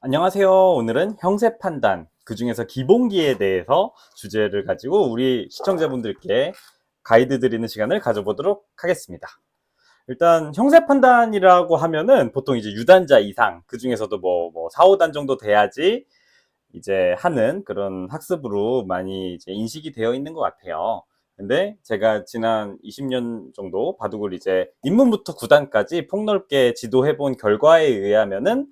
안녕하세요. 오늘은 형세 판단, 그 중에서 기본기에 대해서 주제를 가지고 우리 시청자분들께 가이드 드리는 시간을 가져보도록 하겠습니다. 일단 형세 판단이라고 하면은 보통 이제 유단자 이상, 그 중에서도 뭐 4, 5단 정도 돼야지 이제 하는 그런 학습으로 많이 이제 인식이 되어 있는 것 같아요. 근데 제가 지난 20년 정도 바둑을 이제 입문부터 9단까지 폭넓게 지도해 본 결과에 의하면은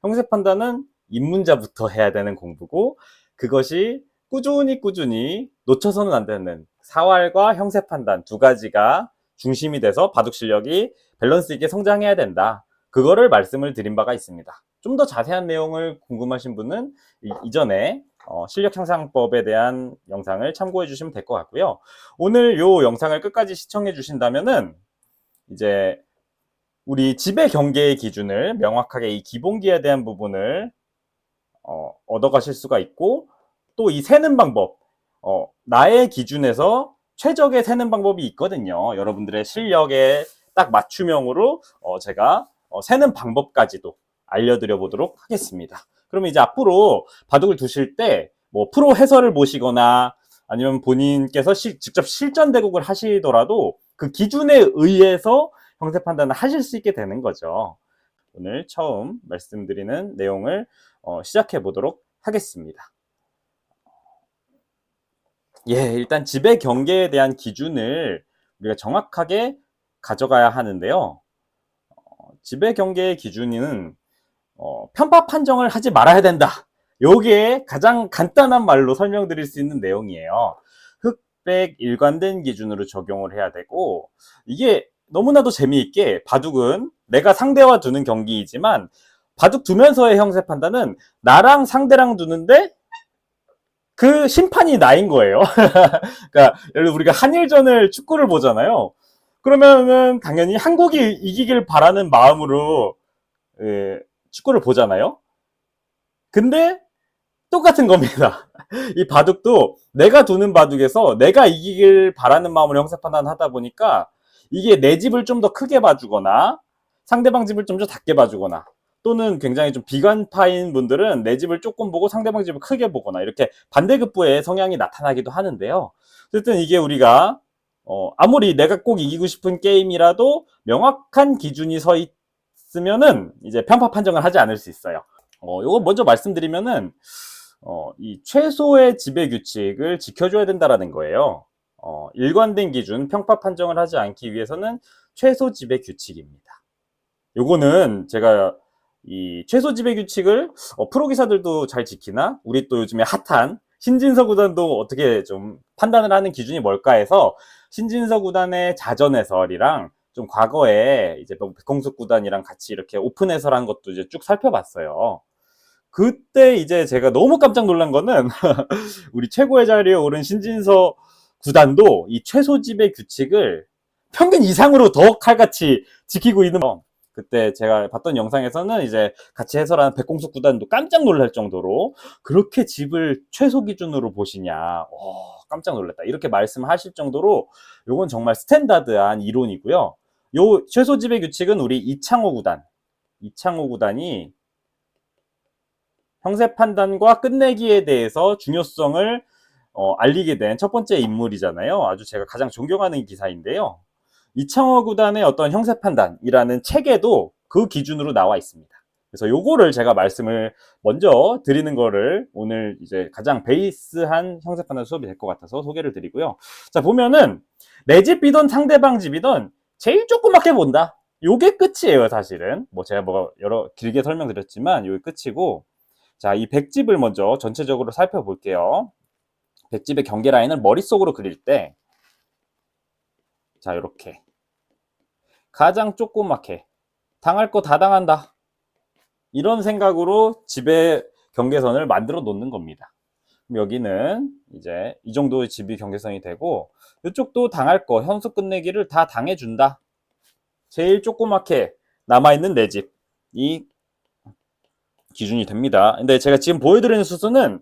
형세 판단은 입문자부터 해야 되는 공부고, 그것이 꾸준히 놓쳐서는 안 되는 사활과 형세 판단 두 가지가 중심이 돼서 바둑 실력이 밸런스 있게 성장해야 된다. 그거를 말씀을 드린 바가 있습니다. 좀 더 자세한 내용을 궁금하신 분은 이전에 실력 향상법에 대한 영상을 참고해 주시면 될 것 같고요. 오늘 요 영상을 끝까지 시청해 주신다면은 이제 우리 지배 경계의 기준을 명확하게 이 기본기에 대한 부분을 얻어가실 수가 있고, 또 이 세는 방법, 나의 기준에서 최적의 세는 방법이 있거든요. 여러분들의 실력에 딱 맞춤형으로 제가 세는 방법까지도 알려드려 보도록 하겠습니다. 그러면 이제 앞으로 바둑을 두실 때 뭐 프로 해설을 보시거나 아니면 본인께서 직접 실전 대국을 하시더라도 그 기준에 의해서 형세 판단을 하실 수 있게 되는 거죠. 오늘 처음 말씀드리는 내용을 시작해 보도록 하겠습니다. 일단 지배 경계에 대한 기준을 우리가 정확하게 가져가야 하는데요. 지배 경계의 기준은 편파 판정을 하지 말아야 된다. 요게 가장 간단한 말로 설명드릴 수 있는 내용이에요. 흑백 일관된 기준으로 적용을 해야 되고, 이게 너무나도 재미있게 바둑은 내가 상대와 두는 경기이지만 바둑 두면서의 형세 판단은 나랑 상대랑 두는데 그 심판이 나인 거예요. 그러니까 예를 들어 우리가 한일전을 축구를 보잖아요. 그러면은 당연히 한국이 이기길 바라는 마음으로 축구를 보잖아요. 근데 똑같은 겁니다. 이 바둑도 내가 두는 바둑에서 내가 이기길 바라는 마음으로 형사 판단하다 보니까 이게 내 집을 좀 더 크게 봐주거나 상대방 집을 좀 더 작게 봐주거나, 또는 굉장히 좀 비관파인 분들은 내 집을 조금 보고 상대방 집을 크게 보거나, 이렇게 반대급부의 성향이 나타나기도 하는데요. 어쨌든 이게 우리가 아무리 내가 꼭 이기고 싶은 게임이라도 명확한 기준이 서 있으면은 이제 편파 판정을 하지 않을 수 있어요. 요거 먼저 말씀드리면은 이 최소의 지배 규칙을 지켜줘야 된다라는 거예요. 일관된 기준, 편파 판정을 하지 않기 위해서는 최소 지배 규칙입니다. 요거는 제가 이 최소 지배 규칙을 프로 기사들도 잘 지키나, 우리 또 요즘에 핫한 신진서 구단도 어떻게 좀 판단을 하는 기준이 뭘까 해서 신진서 구단의 자전 해설이랑 좀 과거에 이제 백홍숙 구단이랑 같이 이렇게 오픈 해설한 것도 이제 쭉 살펴봤어요. 그때 이제 제가 너무 깜짝 놀란 거는 우리 최고의 자리에 오른 신진서 구단도 이 최소 지배 규칙을 평균 이상으로 더 칼같이 지키고 있는 거. 그때 제가 봤던 영상에서는 이제 같이 해설하는 백공숙 구단도 깜짝 놀랄 정도로 그렇게 집을 최소 기준으로 보시냐, 깜짝 놀랐다, 이렇게 말씀하실 정도로 요건 정말 스탠다드한 이론이고요. 요 최소 지배 규칙은 우리 이창호 구단이 형세 판단과 끝내기에 대해서 중요성을 알리게 된 첫 번째 인물이잖아요. 아주 제가 가장 존경하는 기사인데요. 이창호 구단의 어떤 형세 판단이라는 책에도 그 기준으로 나와 있습니다. 그래서 요거를 제가 말씀을 먼저 드리는 거를 오늘 이제 가장 베이스한 형세 판단 수업이 될 것 같아서 소개를 드리고요. 자, 보면은 내 집이든 상대방 집이든 제일 조그맣게 본다. 요게 끝이에요, 사실은. 뭐 제가 여러 길게 설명드렸지만 요게 끝이고, 자, 이 백집을 먼저 전체적으로 살펴볼게요. 백집의 경계 라인을 머릿속으로 그릴 때, 자, 이렇게 가장 조그맣게 당할 거 다 당한다, 이런 생각으로 집의 경계선을 만들어 놓는 겁니다. 그럼 여기는 이제 이 정도의 집이 경계선이 되고, 이쪽도 당할 거, 현수 끝내기를 다 당해준다. 제일 조그맣게 남아있는 내 집이 기준이 됩니다. 근데 제가 지금 보여드리는 수순은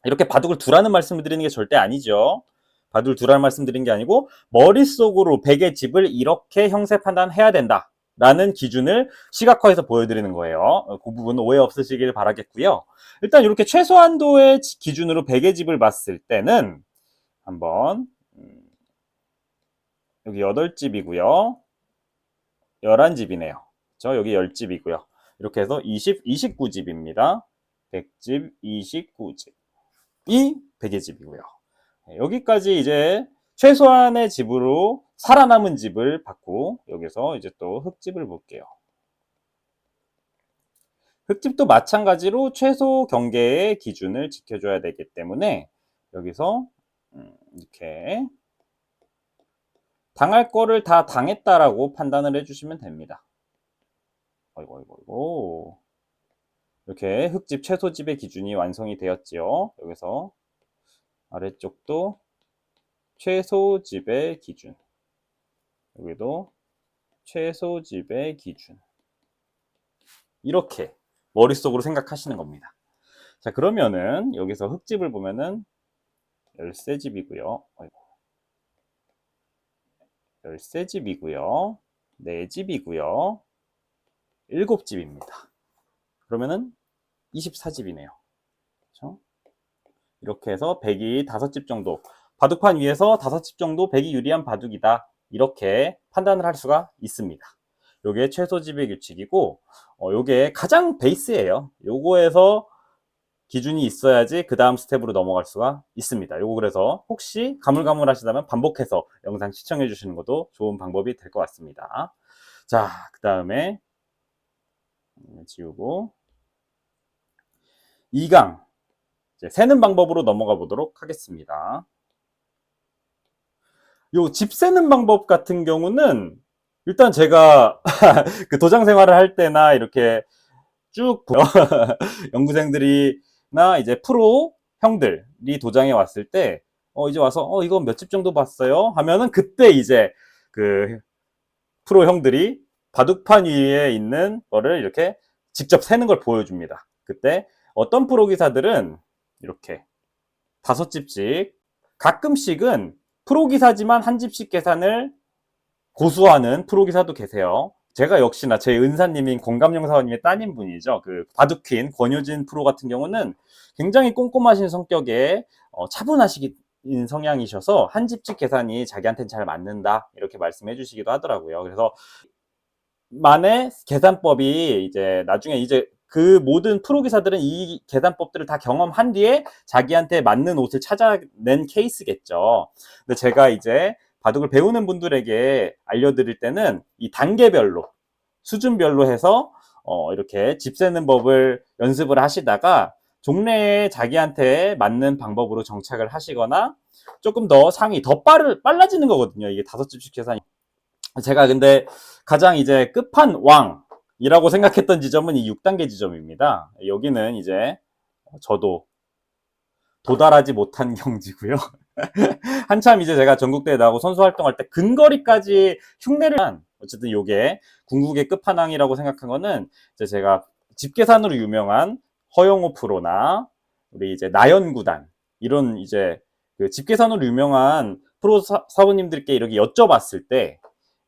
이렇게 바둑을 두라는 말씀을 드리는 게 절대 아니죠. 바둑을 두라는 말씀 드리는 게 아니고 머릿속으로 백의 집을 이렇게 형세 판단해야 된다 라는 기준을 시각화해서 보여드리는 거예요. 그 부분은 오해 없으시길 바라겠고요. 일단 이렇게 최소한도의 기준으로 100의 집을 봤을 때는 한번 여기 8집이고요. 11집이네요. 그렇죠? 여기 10집이고요. 이렇게 해서 29집입니다. 100집, 29집. 이 100의 집이고요. 여기까지 이제 최소한의 집으로 살아남은 집을 받고 여기서 이제 또 흙집을 볼게요. 흙집도 마찬가지로 최소 경계의 기준을 지켜줘야 되기 때문에 여기서 이렇게 당할 거를 다 당했다라고 판단을 해주시면 됩니다. 아이고. 이렇게 흙집 최소집의 기준이 완성이 되었지요. 여기서 아래쪽도 최소집의 기준, 여기도 최소집의 기준, 이렇게 머릿속으로 생각하시는 겁니다. 자, 그러면은 여기서 흙집을 보면은 13집이고요. 13집이고요. 4집이고요. 7집입니다. 그러면은 24집이네요. 그렇죠? 이렇게 해서 100이 5집 정도, 바둑판 위에서 5집 정도 100이 유리한 바둑이다. 이렇게 판단을 할 수가 있습니다. 요게 최소집의 규칙이고, 요게 가장 베이스예요. 요거에서 기준이 있어야지 그 다음 스텝으로 넘어갈 수가 있습니다. 요거 그래서 혹시 가물가물하시다면 반복해서 영상 시청해 주시는 것도 좋은 방법이 될 것 같습니다. 자, 그 다음에 지우고 2강 이제 세는 방법으로 넘어가 보도록 하겠습니다. 요 집 세는 방법 같은 경우는 일단 제가 그 도장 생활을 할 때나 이렇게 쭉 연구생들이나 이제 프로 형들이 도장에 왔을 때 이제 와서 이거 몇 집 정도 봤어요 하면은 그때 이제 그 프로 형들이 바둑판 위에 있는 거를 이렇게 직접 세는 걸 보여줍니다. 그때 어떤 프로 기사들은 이렇게 5집씩, 가끔씩은 프로 기사지만 한 집씩 계산을 고수하는 프로 기사도 계세요. 제가 역시나 제 은사님인 권감영사원님의 따님 분이죠. 그 바둑퀸 권효진 프로 같은 경우는 굉장히 꼼꼼하신 성격에 차분하신 성향이셔서 한 집씩 계산이 자기한테는 잘 맞는다 이렇게 말씀해 주시기도 하더라고요. 그래서 만의 계산법이 이제 나중에 이제 그 모든 프로 기사들은 이 계산법들을 다 경험한 뒤에 자기한테 맞는 옷을 찾아낸 케이스겠죠. 근데 제가 이제 바둑을 배우는 분들에게 알려드릴 때는 이 단계별로, 수준별로 해서 이렇게 집 세는 법을 연습을 하시다가 종래에 자기한테 맞는 방법으로 정착을 하시거나 조금 더 상위, 더 빨라지는 거거든요. 이게 5집씩 계산이. 제가 근데 가장 이제 끝판왕이라고 생각했던 지점은 이 6단계 지점입니다. 여기는 이제 저도 도달하지 못한 경지고요. 한참 이제 제가 전국대회 나가고 선수 활동할 때 근거리까지 흉내를 한, 어쨌든 요게 궁극의 끝판왕이라고 생각한 거는 이제 제가 집계산으로 유명한 허영호 프로나 우리 이제 나연구단 이런 이제 그 집계산으로 유명한 프로 사부님들께 이렇게 여쭤봤을 때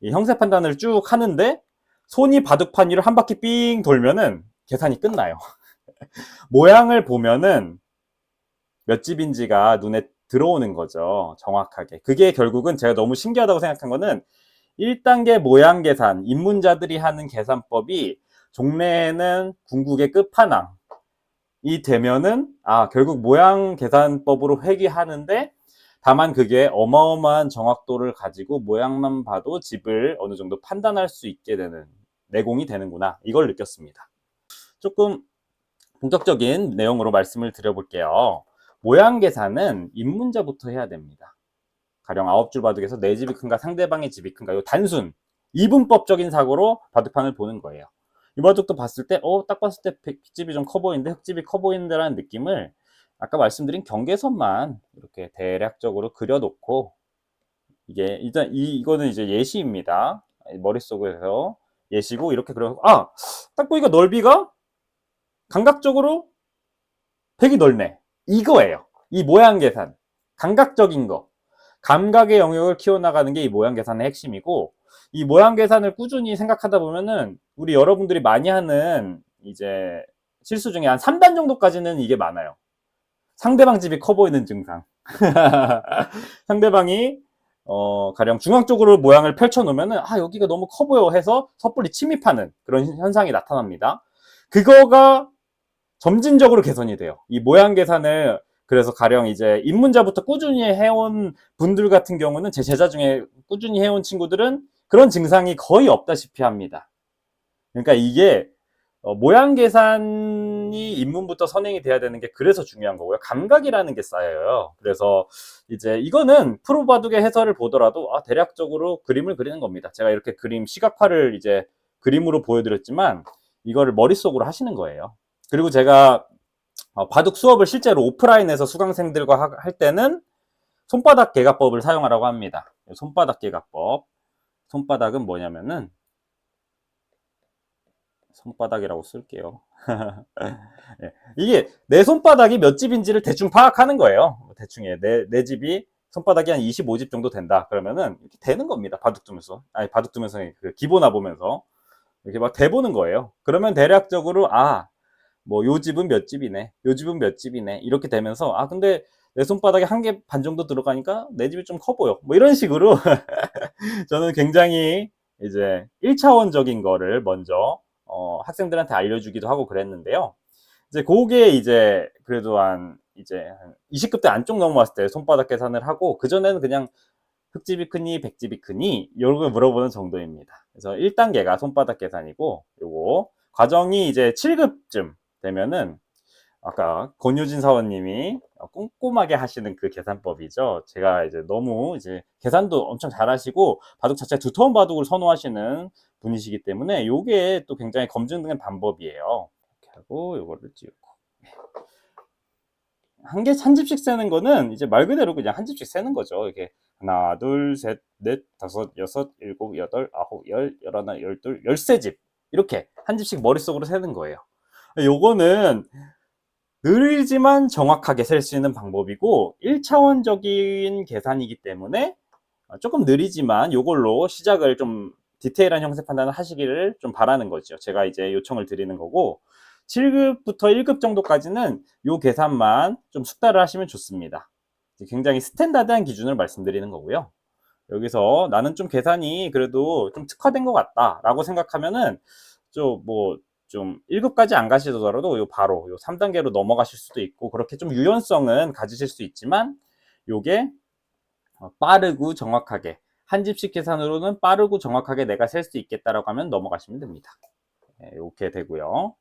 이 형세 판단을 쭉 하는데 손이 바둑판 위를 한 바퀴 삥 돌면은 계산이 끝나요. 모양을 보면은 몇 집인지가 눈에 들어오는 거죠. 정확하게. 그게 결국은 제가 너무 신기하다고 생각한 거는 1단계 모양 계산, 입문자들이 하는 계산법이 종래에는 궁극의 끝판왕이 되면은 결국 모양 계산법으로 회귀하는데 다만 그게 어마어마한 정확도를 가지고 모양만 봐도 집을 어느 정도 판단할 수 있게 되는 내공이 되는구나. 이걸 느꼈습니다. 조금 본격적인 내용으로 말씀을 드려볼게요. 모양 계산은 입문자부터 해야 됩니다. 가령 9줄 바둑에서 내 집이 큰가 상대방의 집이 큰가, 이 단순 이분법적인 사고로 바둑판을 보는 거예요. 이 바둑도 봤을 때 딱 봤을 때 흙집이 좀 커 보이는데 흙집이 커 보이는데라는 느낌을 아까 말씀드린 경계선만 이렇게 대략적으로 그려놓고, 이게 일단 이거는 이제 예시입니다. 머릿속에서 예시고 이렇게 그려. 딱 보니까 넓이가 감각적으로 100이 넓네. 이거예요. 이 모양 계산. 감각적인 거. 감각의 영역을 키워나가는 게 이 모양 계산의 핵심이고, 이 모양 계산을 꾸준히 생각하다 보면은 우리 여러분들이 많이 하는 이제 실수 중에 한 3단 정도까지는 이게 많아요. 상대방 집이 커 보이는 증상. 상대방이 가령 중앙 쪽으로 모양을 펼쳐 놓으면은 아 여기가 너무 커 보여 해서 섣불리 침입하는 그런 현상이 나타납니다. 그거가 점진적으로 개선이 돼요. 이 모양 계산을 그래서 가령 이제 입문자부터 꾸준히 해온 분들 같은 경우는 제 제자 중에 꾸준히 해온 친구들은 그런 증상이 거의 없다시피 합니다. 그러니까 이게 모양 계산이 입문부터 선행이 돼야 되는 게 그래서 중요한 거고요. 감각이라는 게 쌓여요. 그래서 이제 이거는 프로 바둑의 해설을 보더라도 대략적으로 그림을 그리는 겁니다. 제가 이렇게 그림 시각화를 이제 그림으로 보여드렸지만 이거를 머릿속으로 하시는 거예요. 그리고 제가 바둑 수업을 실제로 오프라인에서 수강생들과 할 때는 손바닥 개가법을 사용하라고 합니다. 손바닥 개가법. 손바닥은 뭐냐면은 손바닥이라고 쓸게요. 예, 이게 내 손바닥이 몇 집인지를 대충 파악하는 거예요. 대충 내 집이 손바닥이 한 25집 정도 된다. 그러면은 이렇게 되는 겁니다. 바둑 두면서. 아니 바둑 두면서 그 기보나 보면서 이렇게 막 대보는 거예요. 그러면 대략적으로 뭐 요 집은 몇 집이네. 요 집은 몇 집이네. 이렇게 되면서 근데 내 손바닥에 한 개 반 정도 들어가니까 내 집이 좀 커 보여. 뭐 이런 식으로 저는 굉장히 이제 1차원적인 거를 먼저 학생들한테 알려주기도 하고 그랬는데요. 이제 그게 이제 그래도 한 20급 대 안쪽 넘어왔을 때 손바닥 계산을 하고 그전에는 그냥 흑집이 크니 백집이 크니 이런 걸 물어보는 정도입니다. 그래서 1단계가 손바닥 계산이고 요거 과정이 이제 7급쯤 되면은 아까 권유진 사원님이 꼼꼼하게 하시는 그 계산법이죠. 제가 이제 너무 이제 계산도 엄청 잘하시고 바둑 자체 두터운 바둑을 선호하시는 분이시기 때문에 요게 또 굉장히 검증된 방법이에요. 이렇게 하고 요거를 띄우고 한 집씩 세는 거는 이제 말 그대로 그냥 한 집씩 세는 거죠. 이게 하나, 둘, 셋, 넷, 다섯, 여섯, 일곱, 여덟, 아홉, 열, 열하나, 열둘, 열세 집 이렇게 한 집씩 머릿속으로 세는 거예요. 요거는 느리지만 정확하게 셀 수 있는 방법이고 1차원적인 계산이기 때문에 조금 느리지만 이걸로 시작을 좀 디테일한 형세 판단을 하시기를 좀 바라는 거죠. 제가 이제 요청을 드리는 거고 7급부터 1급 정도까지는 이 계산만 좀 숙달을 하시면 좋습니다. 굉장히 스탠다드한 기준을 말씀드리는 거고요. 여기서 나는 좀 계산이 그래도 좀 특화된 것 같다 라고 생각하면은 좀 1급까지 안 가시더라도 바로 3단계로 넘어가실 수도 있고 그렇게 좀 유연성은 가지실 수 있지만 요게 빠르고 정확하게 한 집씩 계산으로는 빠르고 정확하게 내가 셀 수 있겠다라고 하면 넘어가시면 됩니다. 이렇게 되고요.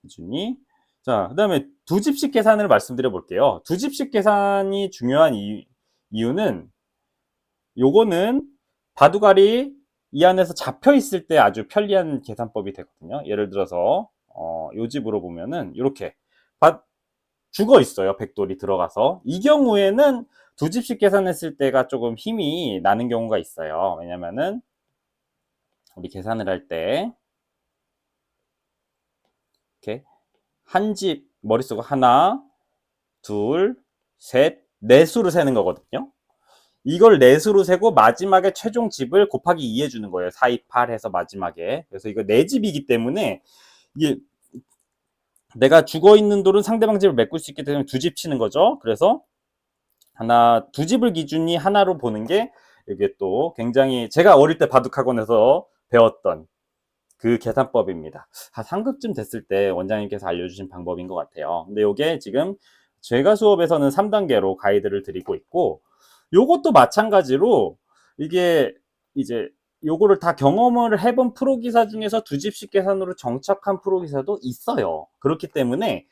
기준이 자, 그 다음에 두 집씩 계산을 말씀드려 볼게요. 두 집씩 계산이 중요한 이유는 요거는 바둑알이 이 안에서 잡혀 있을 때 아주 편리한 계산법이 되거든요. 예를 들어서 요 집으로 보면은 이렇게 죽어 있어요. 백돌이 들어가서 이 경우에는 두 집씩 계산했을 때가 조금 힘이 나는 경우가 있어요. 왜냐면은 우리 계산을 할 때 이렇게 한 집 머릿속에 하나, 둘, 셋, 넷수로 세는 거거든요. 이걸 넷으로 세고 마지막에 최종 집을 곱하기 2 해주는 거예요. 4, 2, 8 해서 마지막에. 그래서 이거 네 집이기 때문에 이게 내가 죽어있는 돌은 상대방 집을 메꿀 수 있기 때문에 두 집 치는 거죠. 그래서 두 집을 기준이 하나로 보는 게 이게 또 굉장히 제가 어릴 때 바둑학원에서 배웠던 그 계산법입니다. 한 3급쯤 됐을 때 원장님께서 알려주신 방법인 것 같아요. 근데 이게 지금 제가 수업에서는 3단계로 가이드를 드리고 있고 요것도 마찬가지로 이게 이제 요거를 다 경험을 해본 프로기사 중에서 두 집씩 계산으로 정착한 프로기사도 있어요. 그렇기 때문에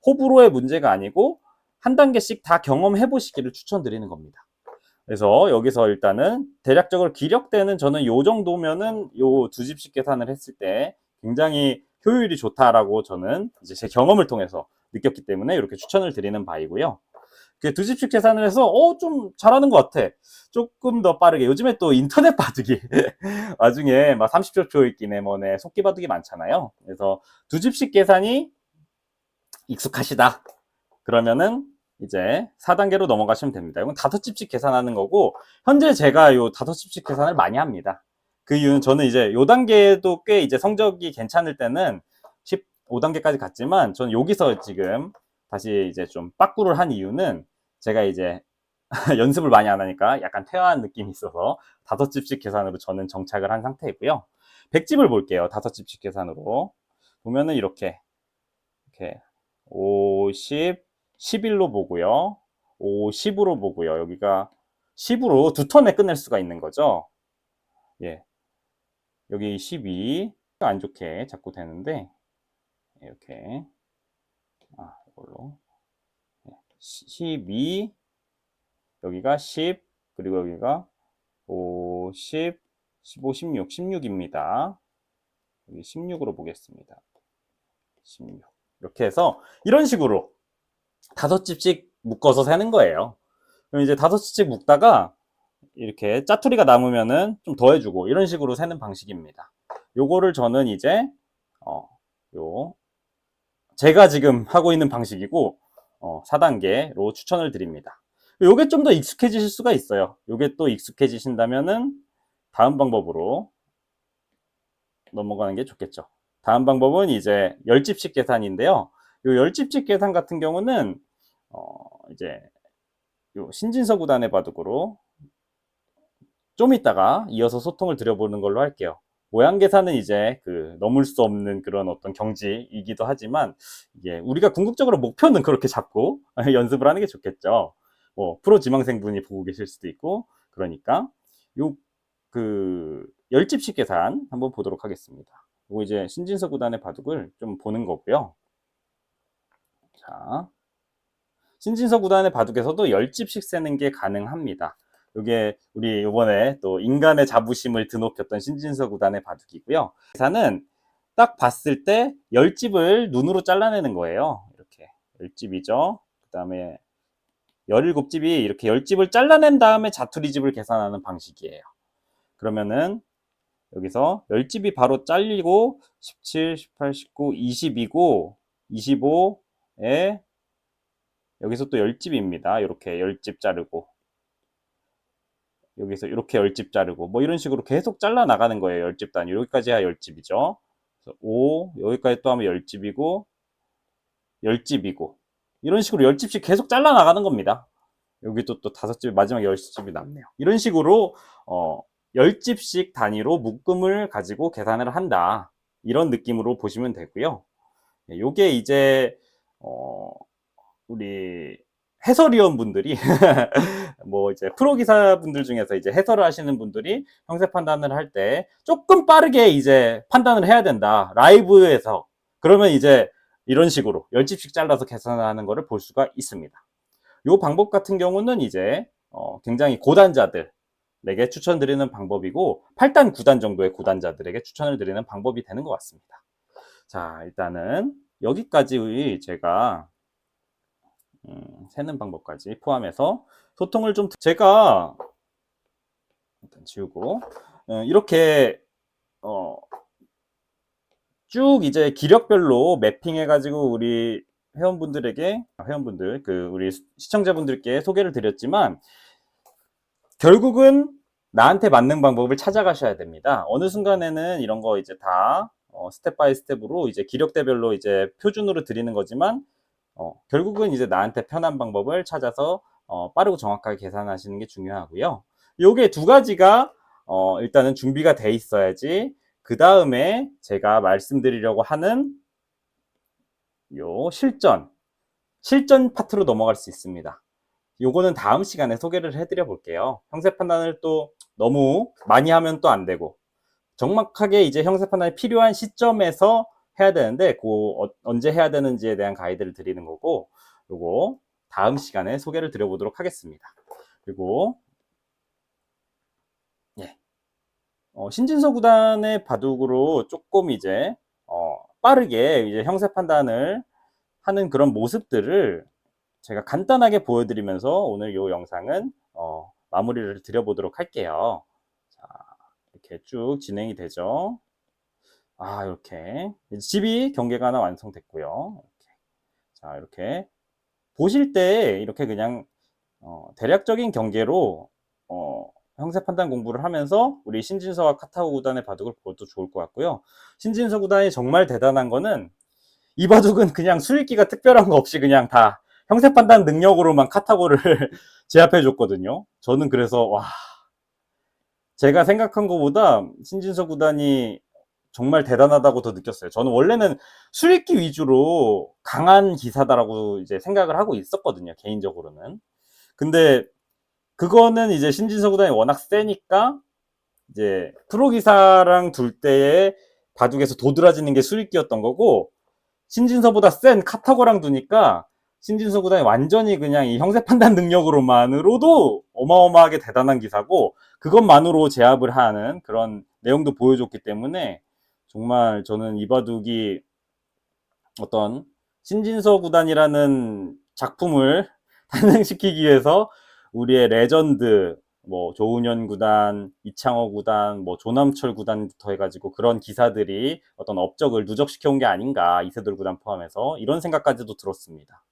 호불호의 문제가 아니고 한 단계씩 다 경험해 보시기를 추천드리는 겁니다. 그래서 여기서 일단은 대략적으로 기력대는 저는 요 정도면은 요 두 집씩 계산을 했을 때 굉장히 효율이 좋다라고 저는 이제 제 경험을 통해서 느꼈기 때문에 이렇게 추천을 드리는 바이고요. 두 집씩 계산을 해서 좀 잘하는 것 같아. 조금 더 빠르게. 요즘에 또 인터넷 바둑이 나중에 막 30초 초읽기네 뭐네 속기 바둑이 많잖아요. 그래서 두 집씩 계산이 익숙하시다. 그러면은 이제 4단계로 넘어가시면 됩니다. 이건 5집씩 계산하는 거고 현재 제가 요 5집씩 계산을 많이 합니다. 그 이유는 저는 이제 요 단계도 꽤 이제 성적이 괜찮을 때는 15단계까지 갔지만 저는 여기서 지금 다시 이제 좀 빠꾸를 한 이유는 제가 이제 연습을 많이 안 하니까 약간 퇴화한 느낌이 있어서 5집씩 계산으로 저는 정착을 한 상태이고요. 100집을 볼게요. 5집씩 계산으로 보면은 이렇게 50, 11로 보고요. 5, 10으로 보고요. 여기가 10으로 두 턴에 끝낼 수가 있는 거죠. 예. 여기 12. 안 좋게 자꾸 되는데, 이렇게. 이걸로. 12. 여기가 10. 그리고 여기가 5, 10, 15, 16. 16입니다. 여기 16으로 보겠습니다. 16. 이렇게 해서 이런 식으로 5집씩 묶어서 세는 거예요. 그럼 이제 5집씩 묶다가 이렇게 짜투리가 남으면은 좀 더해주고 이런 식으로 세는 방식입니다. 요거를 저는 이제 요 제가 지금 하고 있는 방식이고 4단계로 추천을 드립니다. 요게 좀 더 익숙해지실 수가 있어요. 요게 또 익숙해지신다면은 다음 방법으로 넘어가는 게 좋겠죠. 다음 방법은 이제 10집씩 계산인데요. 요 10집씩 계산 같은 경우는 이제 요 신진서 구단의 바둑으로 좀 이따가 이어서 소통을 드려보는 걸로 할게요. 모양 계산은 이제 넘을 수 없는 그런 어떤 경지이기도 하지만 이게 우리가 궁극적으로 목표는 그렇게 잡고 연습을 하는 게 좋겠죠. 뭐 프로 지망생분이 보고 계실 수도 있고 그러니까 요 10집씩 계산 한번 보도록 하겠습니다. 그리고 이제 신진서 구단의 바둑을 좀 보는 거고요. 자, 신진서 구단의 바둑에서도 10집씩 세는 게 가능합니다. 이게 우리 이번에 또 인간의 자부심을 드높였던 신진서 구단의 바둑이고요. 계산은 딱 봤을 때 10집을 눈으로 잘라내는 거예요. 이렇게 10집이죠. 그 다음에 17집이 이렇게 10집을 잘라낸 다음에 자투리집을 계산하는 방식이에요. 그러면은 여기서 10집이 바로 잘리고 17, 18, 19, 20이고 25에 여기서 또 10집입니다. 이렇게 10집 자르고 여기서 이렇게 10집 자르고 뭐 이런 식으로 계속 잘라 나가는 거예요. 10집 단위. 여기까지 해야 10집이죠. 5 여기까지 또 하면 10집이고 10집이고 이런 식으로 10집씩 계속 잘라 나가는 겁니다. 여기도 또 5집 마지막 10집이 남네요. 이런 식으로 10집씩 단위로 묶음을 가지고 계산을 한다. 이런 느낌으로 보시면 되고요. 요게 이제 우리 해설위원 분들이 뭐 이제 프로 기사분들 중에서 이제 해설을 하시는 분들이 형세 판단을 할 때 조금 빠르게 이제 판단을 해야 된다. 라이브에서. 그러면 이제 이런 식으로 10집씩 잘라서 계산하는 거를 볼 수가 있습니다. 요 방법 같은 경우는 이제 굉장히 고단자들에게 추천드리는 방법이고 8단, 9단 정도의 고단자들에게 추천을 드리는 방법이 되는 것 같습니다. 자, 일단은 여기까지 제가 세는 방법까지 포함해서 소통을 좀 제가 일단 지우고 이렇게 쭉 이제 기력별로 매핑해 가지고 우리 회원분들 우리 시청자분들께 소개를 드렸지만 결국은 나한테 맞는 방법을 찾아가셔야 됩니다. 어느 순간에는 이런 거 이제 다 스텝 바이 스텝으로 이제 기력대별로 이제 표준으로 드리는 거지만 결국은 이제 나한테 편한 방법을 찾아서 빠르고 정확하게 계산하시는 게 중요하고요. 요게 두 가지가 일단은 준비가 돼 있어야지 그 다음에 제가 말씀드리려고 하는 요 실전 파트로 넘어갈 수 있습니다. 요거는 다음 시간에 소개를 해드려 볼게요. 형세 판단을 또 너무 많이 하면 또 안 되고 정확하게 이제 형세 판단이 필요한 시점에서 해야 되는데 언제 해야 되는지에 대한 가이드를 드리는 거고 요거 다음 시간에 소개를 드려보도록 하겠습니다. 그리고 예, 신진서 구단의 바둑으로 조금 이제 빠르게 이제 형세 판단을 하는 그런 모습들을 제가 간단하게 보여드리면서 오늘 이 영상은 마무리를 드려보도록 할게요. 자, 이렇게 쭉 진행이 되죠. 이렇게 집이 경계가 하나 완성됐고요. 이렇게. 자, 이렇게 보실 때 이렇게 그냥 대략적인 경계로 형세 판단 공부를 하면서 우리 신진서와 카타고 구단의 바둑을 보도 좋을 것 같고요. 신진서 구단이 정말 대단한 거는 이 바둑은 그냥 수익기가 특별한 거 없이 그냥 다 형세 판단 능력으로만 카타고를 제압해 줬거든요. 저는 그래서 와, 제가 생각한 것보다 신진서 구단이 정말 대단하다고 더 느꼈어요. 저는 원래는 수익기 위주로 강한 기사다라고 이제 생각을 하고 있었거든요, 개인적으로는. 근데 그거는 이제 신진서 구단이 워낙 세니까 이제 프로 기사랑 둘 때의 바둑에서 도드라지는 게 수익기였던 거고, 신진서보다 센 카타고랑 두니까 신진서 구단이 완전히 그냥 이 형세 판단 능력으로만으로도 어마어마하게 대단한 기사고, 그것만으로 제압을 하는 그런 내용도 보여줬기 때문에 정말 저는 이 바둑이 어떤 신진서 구단이라는 작품을 탄생시키기 위해서 우리의 레전드, 뭐 조은현 구단, 이창호 구단, 뭐 조남철 구단부터 해가지고 그런 기사들이 어떤 업적을 누적시켜 온 게 아닌가, 이세돌 구단 포함해서 이런 생각까지도 들었습니다.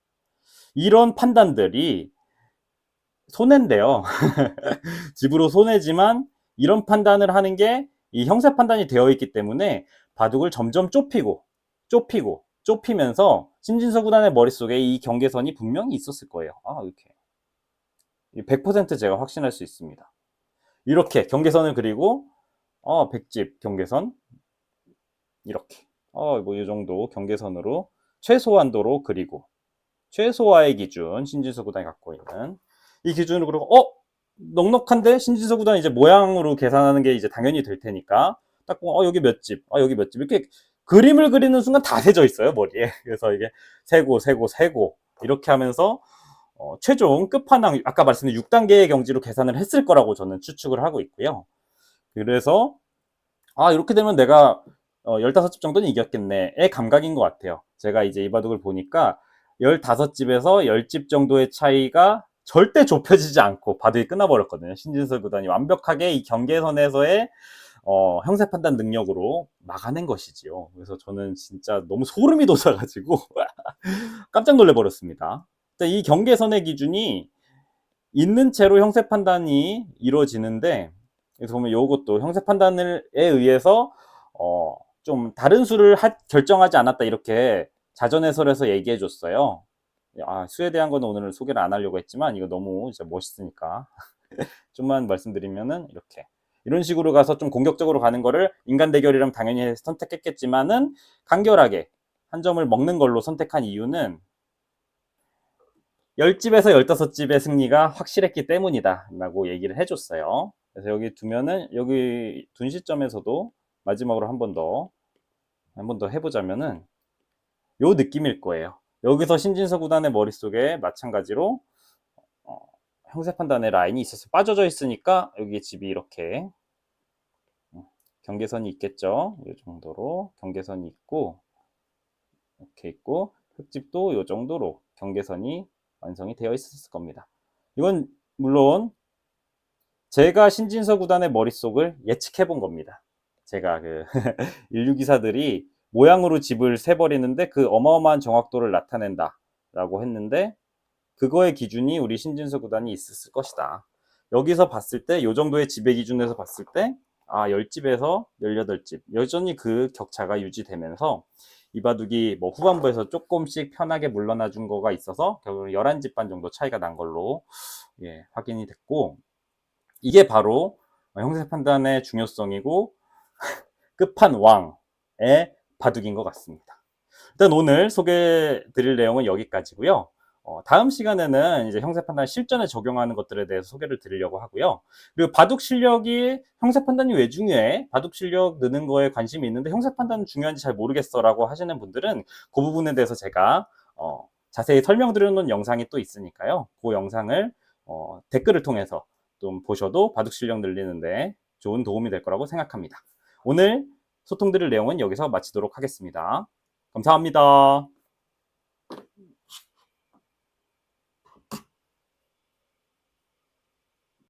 이런 판단들이 손해인데요. 집으로 손해지만 이런 판단을 하는 게 이 형사 판단이 되어 있기 때문에 바둑을 점점 좁히면서 신진서 구단의 머릿속에 이 경계선이 분명히 있었을 거예요. 아, 이렇게 100% 제가 확신할 수 있습니다. 이렇게 경계선을 그리고 100집 경계선 이렇게 뭐 이 정도 경계선으로 최소한도로 그리고 최소화의 기준, 신진서 구단이 갖고 있는 이 기준으로 그리고 넉넉한데 신진서 구단 이제 모양으로 계산하는 게 이제 당연히 될 테니까 딱 여기 몇 집, 여기 몇 집 이렇게 그림을 그리는 순간 다 세져 있어요, 머리에. 그래서 이게 세고 이렇게 하면서 최종 끝판왕, 아까 말씀드린 6단계의 경지로 계산을 했을 거라고 저는 추측을 하고 있고요. 그래서 이렇게 되면 내가 15집 정도는 이겼겠네의 감각인 것 같아요. 제가 이제 이 바둑을 보니까 15집에서 10집 정도의 차이가 절대 좁혀지지 않고 바둑이 끝나버렸거든요. 신진서 구단이 완벽하게 이 경계선에서의 형세 판단 능력으로 막아낸 것이지요. 그래서 저는 진짜 너무 소름이 돋아가지고 깜짝 놀래버렸습니다. 이 경계선의 기준이 있는 채로 형세 판단이 이루어지는데, 그래서 보면 이것도 형세 판단에 의해서 좀 다른 수를 결정하지 않았다, 이렇게 자전해설에서 얘기해 줬어요. 수에 대한 거는 오늘 소개를 안 하려고 했지만 이거 너무 진짜 멋있으니까 좀만 말씀드리면은 이런 식으로 가서 좀 공격적으로 가는 거를 인간 대결이라면 당연히 선택했겠지만은 간결하게 한 점을 먹는 걸로 선택한 이유는 10집에서 15집의 승리가 확실했기 때문이다 라고 얘기를 해줬어요. 그래서 여기 두면은 여기 둔 시점에서도 마지막으로 한 번 더 해보자면은 요 느낌일 거예요. 여기서 신진서 구단의 머릿속에 마찬가지로 형세 판단의 라인이 있어서 빠져져 있으니까 여기 집이 이렇게 경계선이 있겠죠. 이 정도로 경계선이 있고, 이렇게 있고, 흙집도 이 정도로 경계선이 완성이 되어 있었을 겁니다. 이건 물론 제가 신진서 구단의 머릿속을 예측해 본 겁니다. 제가 인류 기사들이 모양으로 집을 세버리는데 그 어마어마한 정확도를 나타낸다 라고 했는데, 그거의 기준이 우리 신진서 구단이 있었을 것이다. 여기서 봤을 때, 요 정도의 집의 기준에서 봤을 때 10집에서 18집 여전히 그 격차가 유지되면서 이 바둑이 뭐 후반부에서 조금씩 편하게 물러나 준 거가 있어서 결국 11집 반 정도 차이가 난 걸로 확인이 됐고, 이게 바로 형세 판단의 중요성이고 끝판왕의 바둑인 것 같습니다. 일단 오늘 소개해 드릴 내용은 여기까지고요. 다음 시간에는 이제 형세 판단 실전에 적용하는 것들에 대해서 소개를 드리려고 하고요. 그리고 바둑 실력이 형세 판단이 왜 중요해? 바둑 실력 느는 거에 관심이 있는데 형세 판단은 중요한지 잘 모르겠어 라고 하시는 분들은 그 부분에 대해서 제가 자세히 설명드리는 영상이 또 있으니까요. 그 영상을 댓글을 통해서 좀 보셔도 바둑 실력 늘리는데 좋은 도움이 될 거라고 생각합니다. 오늘 소통 드릴 내용은 여기서 마치도록 하겠습니다. 감사합니다.